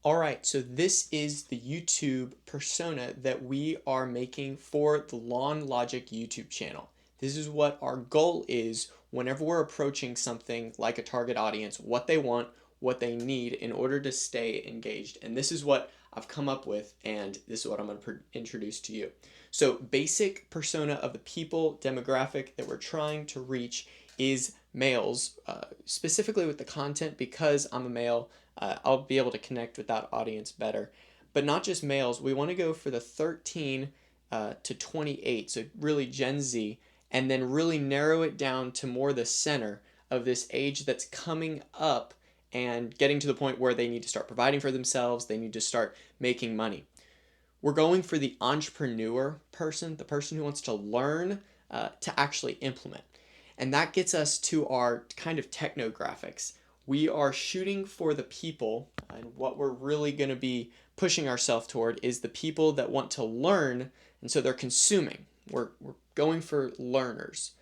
All right, so this is the YouTube persona that we are making for the Lawn Logic YouTube channel. This is what our goal is whenever we're approaching something like a target audience, what they want, what they need in order to stay engaged. And this is what I've come up with, and this is what I'm going to introduce to you. So, basic persona of the people demographic that we're trying to reach is males, specifically with the content because I'm a male. I'll be able to connect with that audience better. But not just males, we want to go for the 13 to 28, so really Gen Z, and then really narrow it down to more the center of this age that's coming up and getting to the point where they need to start providing for themselves, they need to start making money. We're going for the entrepreneur person, the person who wants to learn to actually implement. And that gets us to our kind of technographics. We are shooting for the people, and what we're really going to be pushing ourselves toward is the people that want to learn, and so they're consuming. We're going for learners.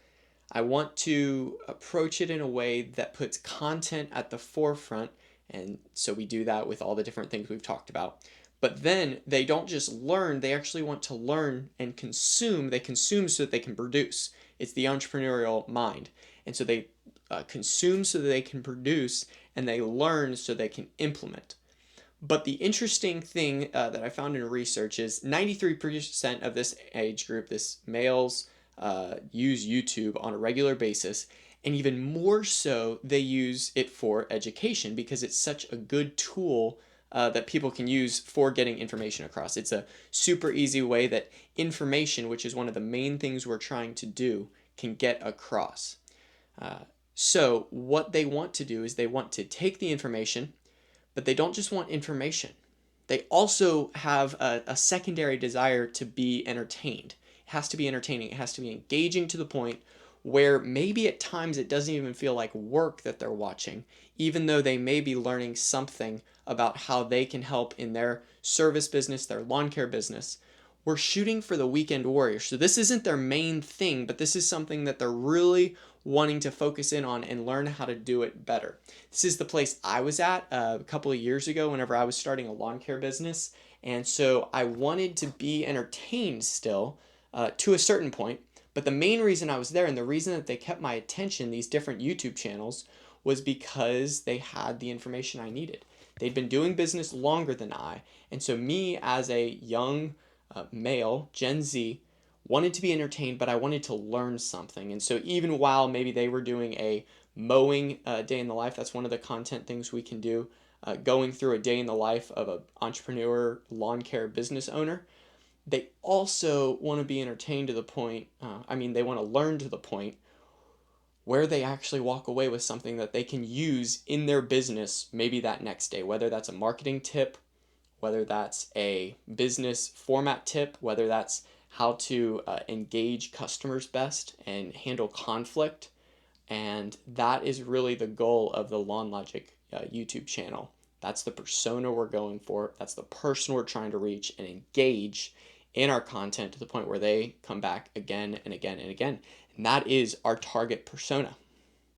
I want to approach it in a way that puts content at the forefront, and so we do that with all the different things we've talked about. But then they don't just learn, they actually want to learn and consume. They consume so that they can produce. It's the entrepreneurial mind. And so they consume so that they can produce, and they learn so they can implement. But the interesting thing that I found in research is 93% of this age group, this males, use YouTube on a regular basis. And even more so, they use it for education because it's such a good tool that people can use for getting information across. It's a super easy way that information, which is one of the main things we're trying to do, can get across. So what they want to do is they want to take the information, but they don't just want information. They also have a secondary desire to be entertained. It has to be entertaining. It has to be engaging to the point where maybe at times it doesn't even feel like work that they're watching, even though they may be learning something about how they can help in their service business, their lawn care business. We're shooting for the weekend warrior. So this isn't their main thing, but this is something that they're really wanting to focus in on and learn how to do it better. This is the place I was at a couple of years ago whenever I was starting a lawn care business. And so I wanted to be entertained still to a certain point. But the main reason I was there and the reason that they kept my attention, these different YouTube channels, was because they had the information I needed. They'd been doing business longer than I. And so me as a young male, Gen Z, wanted to be entertained, but I wanted to learn something. And so even while maybe they were doing a mowing day in the life, that's one of the content things we can do, going through a day in the life of an entrepreneur, lawn care business owner, they also want to be entertained to the point, they want to learn to the point where they actually walk away with something that they can use in their business maybe that next day, whether that's a marketing tip, whether that's a business format tip, whether that's how to engage customers best and handle conflict. And that is really the goal of the Lawn Logic YouTube channel. That's the persona we're going for. That's the person we're trying to reach and engage in our content to the point where they come back again and again and again. And that is our target persona.